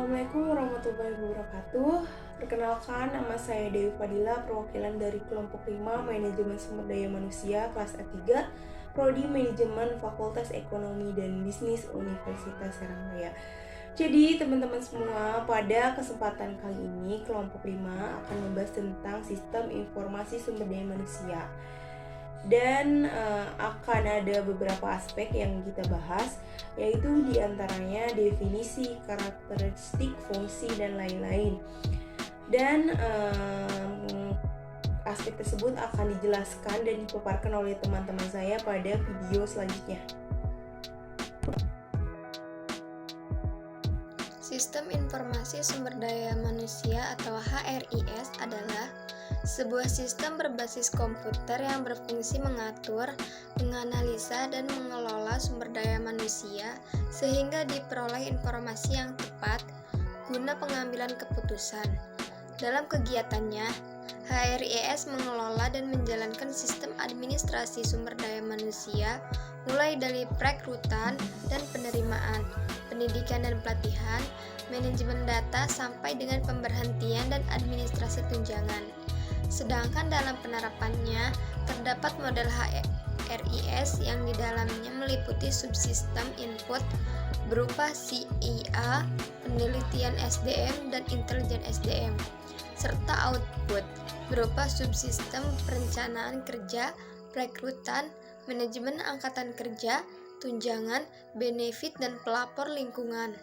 Assalamualaikum warahmatullahi wabarakatuh. Perkenalkan, nama saya Dewi Fadila, perwakilan dari kelompok 5 Manajemen Sumber Daya Manusia kelas A3, Prodi Manajemen Fakultas Ekonomi dan Bisnis Universitas Serangraya. Jadi teman-teman semua, pada kesempatan kali ini kelompok 5 akan membahas tentang sistem informasi sumber daya manusia. Dan akan ada beberapa aspek yang kita bahas, yaitu diantaranya definisi, karakteristik, fungsi, dan lain-lain. Dan aspek tersebut akan dijelaskan dan dipaparkan oleh teman-teman saya pada video selanjutnya. Sistem Informasi Sumber Daya Manusia atau HRIS adalah sebuah sistem berbasis komputer yang berfungsi mengatur, menganalisa, dan mengelola sumber daya manusia sehingga diperoleh informasi yang tepat guna pengambilan keputusan. Dalam kegiatannya, HRIS mengelola dan menjalankan sistem administrasi sumber daya manusia mulai dari perekrutan dan penerimaan, pendidikan dan pelatihan, manajemen data sampai dengan pemberhentian dan administrasi tunjangan. Sedangkan dalam penerapannya, terdapat model HRIS yang di dalamnya meliputi subsistem input berupa CIA, penelitian SDM, dan intelijen SDM, serta output berupa subsistem perencanaan kerja, perekrutan, manajemen angkatan kerja, tunjangan, benefit, dan pelapor lingkungan.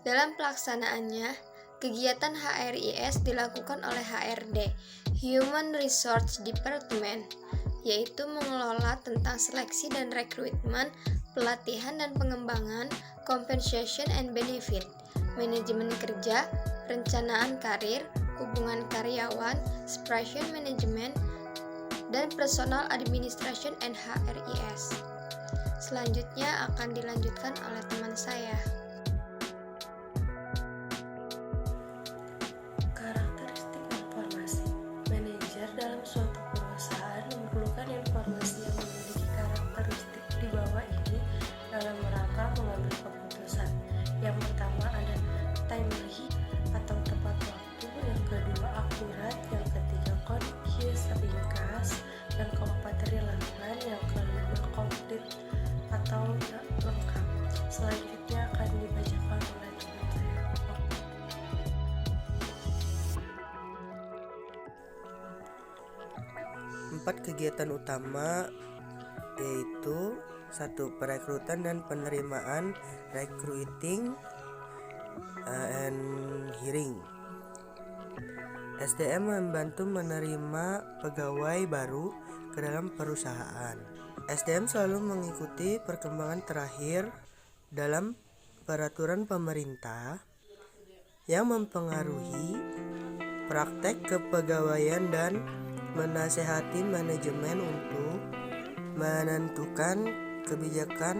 Dalam pelaksanaannya, kegiatan HRIS dilakukan oleh HRD, Human Resource Department, yaitu mengelola tentang seleksi dan rekrutmen, pelatihan dan pengembangan, compensation and benefit, manajemen kerja, perencanaan karir, hubungan karyawan, operation management, dan personal administration and HRIS. Selanjutnya akan dilanjutkan oleh teman saya. Karakteristik informasi. Manajer dalam suatu perusahaan memerlukan informasi yang memiliki karakteristik di bawah ini dalam rangka mengambil keputusan. Yang pertama ada timely atau tepat waktu, yang kedua akurat, yang ketiga concise ringkas, yang keempat relevan, yang kelima komplit atau lengkap. Selanjutnya akan dibacakan oleh teman saya. Empat kegiatan utama yaitu 1. Perekrutan dan penerimaan, recruiting and hiring. SDM membantu menerima pegawai baru ke dalam perusahaan. SDM selalu mengikuti perkembangan terakhir dalam peraturan pemerintah yang mempengaruhi praktek kepegawaian dan menasehati manajemen untuk menentukan kebijakan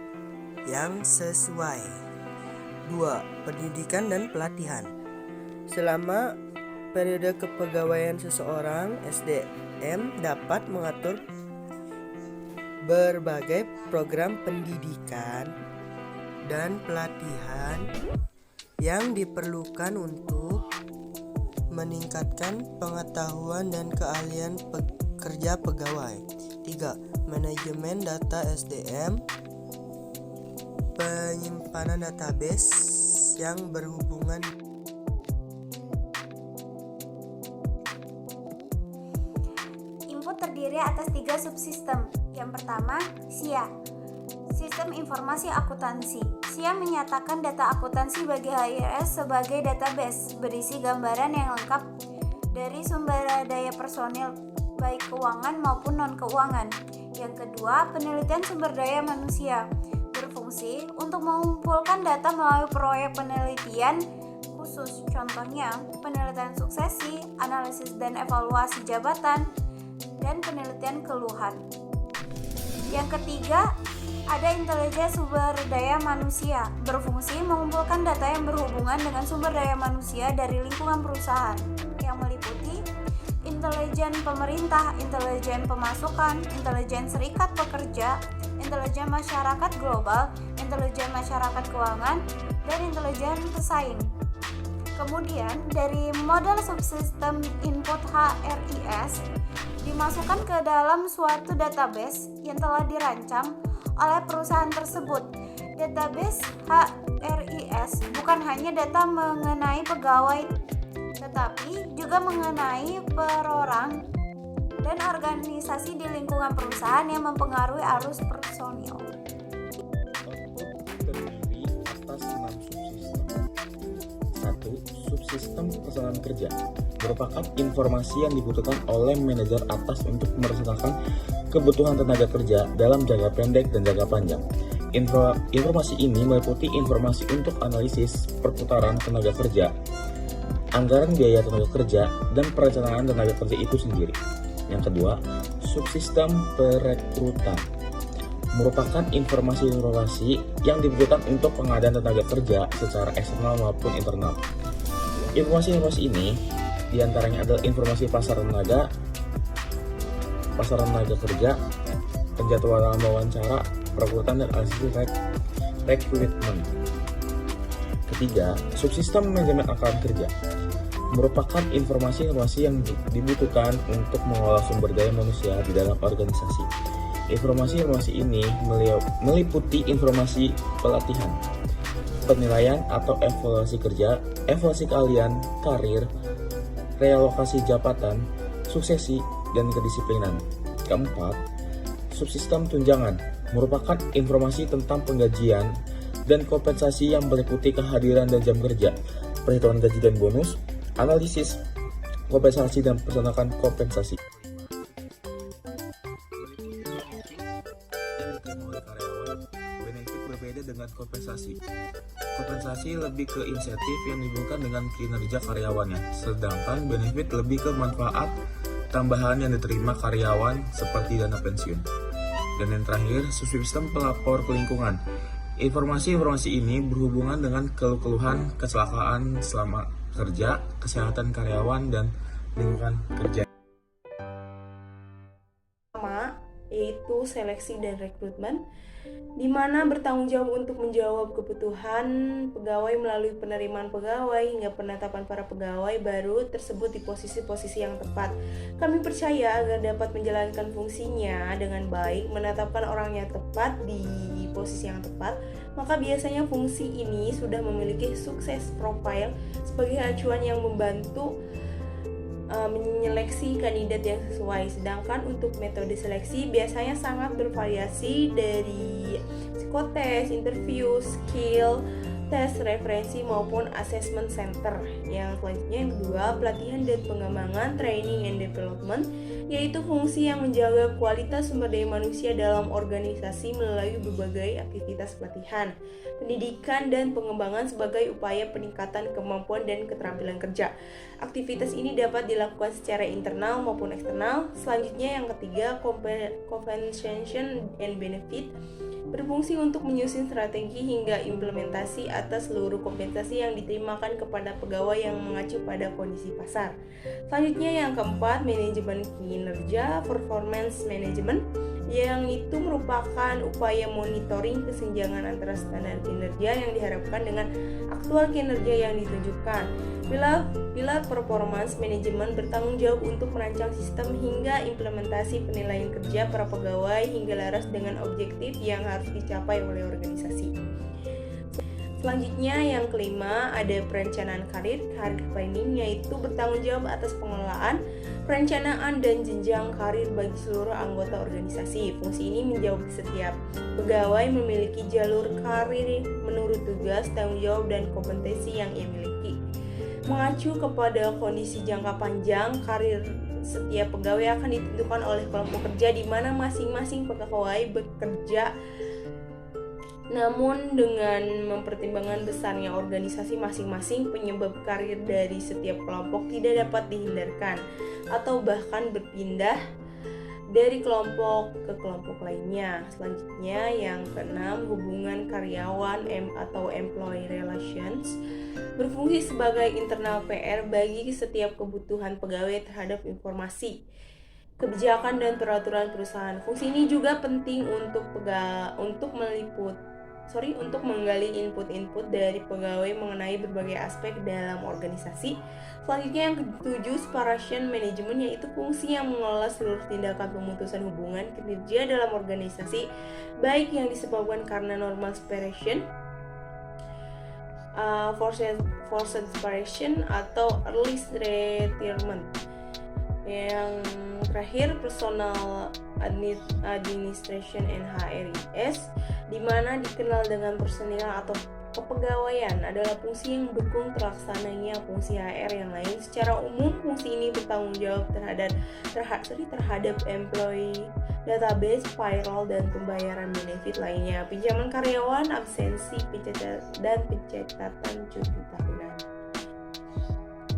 yang sesuai. 2. Pendidikan dan pelatihan. Selama periode kepegawaian seseorang, SDM dapat mengatur berbagai program pendidikan dan pelatihan yang diperlukan untuk meningkatkan pengetahuan dan keahlian kerja pegawai. 3. Manajemen data SDM, penyimpanan database yang berhubungan. Input terdiri atas 3 subsistem. Yang pertama, SIA, Sistem Informasi Akuntansi. SIA menyatakan data akuntansi bagi HRS sebagai database berisi gambaran yang lengkap dari sumber daya personil, baik keuangan maupun non-keuangan. Yang kedua, penelitian sumber daya manusia berfungsi untuk mengumpulkan data melalui proyek penelitian khusus. Contohnya, penelitian suksesi, analisis dan evaluasi jabatan, dan penelitian keluhan. Yang ketiga, ada intelijen sumber daya manusia, berfungsi mengumpulkan data yang berhubungan dengan sumber daya manusia dari lingkungan perusahaan, yang meliputi intelijen pemerintah, intelijen pemasukan, intelijen serikat pekerja, intelijen masyarakat global, intelijen masyarakat keuangan, dan intelijen pesaing. Kemudian dari model subsistem input HRIS dimasukkan ke dalam suatu database yang telah dirancang oleh perusahaan tersebut. Database HRIS bukan hanya data mengenai pegawai, tetapi juga mengenai perorang dan organisasi di lingkungan perusahaan yang mempengaruhi arus personil. Terdiri atas 6 subsistem. 1. Subsistem perjalanan kerja merupakan informasi yang dibutuhkan oleh manajer atas untuk merencanakan kebutuhan tenaga kerja dalam jangka pendek dan jangka panjang. Informasi ini meliputi informasi untuk analisis perputaran tenaga kerja, anggaran biaya tenaga kerja, dan perencanaan tenaga kerja itu sendiri. Yang kedua, subsistem perekrutan merupakan informasi yang dibutuhkan untuk pengadaan tenaga kerja secara eksternal maupun internal. Informasi ini diantaranya adalah informasi pasar tenaga kerja, penjadwalan wawancara, perekrutan, dan analisis rekrutmen. Ketiga, subsistem manajemen angkatan kerja merupakan informasi yang dibutuhkan untuk mengolah sumber daya manusia di dalam organisasi. Informasi ini meliputi informasi pelatihan, penilaian atau evaluasi kerja, evaluasi keahlian, karir, relokasi jabatan, suksesi, dan kedisiplinan. Keempat, subsistem tunjangan merupakan informasi tentang penggajian dan kompensasi yang meliputi kehadiran dan jam kerja, perhitungan gaji dan bonus, analisis kompensasi dan perencanaan kompensasi. Yang diterima oleh karyawan, benefit berbeda dengan kompensasi. Kompensasi lebih ke insentif yang diberikan dengan kinerja karyawannya, sedangkan benefit lebih ke manfaat tambahan yang diterima karyawan seperti dana pensiun. Dan yang terakhir, subsistem pelapor ke lingkungan. Informasi ini berhubungan dengan keluhan kecelakaan selama kerja, kesehatan karyawan, dan lingkungan kerja. Pertama, yaitu seleksi dan rekrutmen, di mana bertanggung jawab untuk menjawab kebutuhan pegawai melalui penerimaan pegawai hingga penetapan para pegawai baru tersebut di posisi-posisi yang tepat. Kami percaya agar dapat menjalankan fungsinya dengan baik, menetapkan orangnya tepat di posisi yang tepat, maka biasanya fungsi ini sudah memiliki sukses profile sebagai acuan yang membantu menyeleksi kandidat yang sesuai. Sedangkan untuk metode seleksi biasanya sangat bervariasi dari psikotes, interview, skill, tes, referensi maupun assessment center. Yang selanjutnya yang kedua, pelatihan dan pengembangan, training and development, yaitu fungsi yang menjaga kualitas sumber daya manusia dalam organisasi melalui berbagai aktivitas pelatihan, pendidikan, dan pengembangan sebagai upaya peningkatan kemampuan dan keterampilan kerja. Aktivitas ini dapat dilakukan secara internal maupun eksternal. Selanjutnya yang ketiga, compensation and benefit, berfungsi untuk menyusun strategi hingga implementasi atas seluruh kompensasi yang diterimakan kepada pegawai yang mengacu pada kondisi pasar. Selanjutnya yang keempat, manajemen kinerja, performance management, yang itu merupakan upaya monitoring kesenjangan antara standar kinerja yang diharapkan dengan aktual kinerja yang ditunjukkan. Pilar performance management bertanggung jawab untuk merancang sistem hingga implementasi penilaian kerja para pegawai hingga laras dengan objektif yang harus dicapai oleh organisasi. Selanjutnya yang kelima ada perencanaan karir planning, yaitu bertanggung jawab atas pengelolaan, perencanaan, dan jenjang karir bagi seluruh anggota organisasi. Fungsi ini menjawab setiap pegawai memiliki jalur karir menurut tugas, tanggung jawab, dan kompetensi yang ia miliki. Mengacu kepada kondisi jangka panjang, karir setiap pegawai akan ditentukan oleh kelompok kerja di mana masing-masing pegawai bekerja. Namun dengan mempertimbangkan besarnya organisasi masing-masing, penyebab karir dari setiap kelompok tidak dapat dihindarkan atau bahkan berpindah dari kelompok ke kelompok lainnya. Selanjutnya yang keenam, hubungan karyawan atau employee relations, berfungsi sebagai internal PR bagi setiap kebutuhan pegawai terhadap informasi, kebijakan, dan peraturan perusahaan. Fungsi ini juga penting untuk untuk menggali input-input dari pegawai mengenai berbagai aspek dalam organisasi. Selanjutnya yang ketujuh, separation management, yaitu fungsi yang mengelola seluruh tindakan pemutusan hubungan kinerja dalam organisasi, baik yang disebabkan karena normal separation, forced separation, atau early retirement. Yang terakhir, personal administration and HRIS, di mana dikenal dengan personil atau kepegawaian, adalah fungsi yang mendukung terlaksananya fungsi HR yang lain. Secara umum, fungsi ini bertanggung jawab terhadap employee database, payroll, dan pembayaran benefit lainnya, pinjaman karyawan, absensi, dan pencatatan cuti tahunan.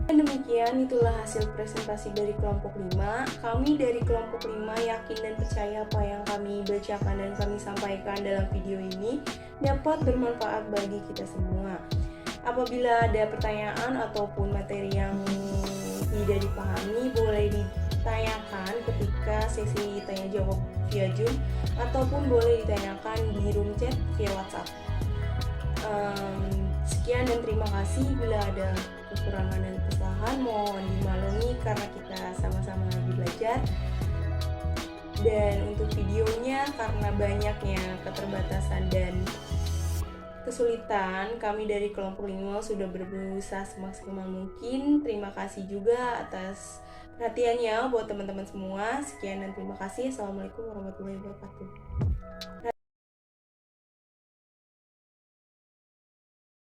Dan demikian, itulah hasil presentasi dari kelompok 5. Kami dari kelompok 5 yakin dan percaya apa yang kami bacakan dan kami sampaikan dalam video ini dapat bermanfaat bagi kita semua. Apabila ada pertanyaan ataupun materi yang tidak dipahami, boleh ditanyakan ketika sesi tanya jawab via Zoom, ataupun boleh ditanyakan di room chat via WhatsApp. Sekian dan terima kasih. Bila ada kekurangan dan kesalahan, mohon dimaklumi karena kita sama-sama lagi belajar. Dan untuk videonya, karena banyaknya keterbatasan dan kesulitan, kami dari kelompok 5 sudah berusaha semaksimal mungkin. Terima kasih juga atas perhatiannya buat teman-teman semua. Sekian dan terima kasih. Assalamualaikum warahmatullahi wabarakatuh.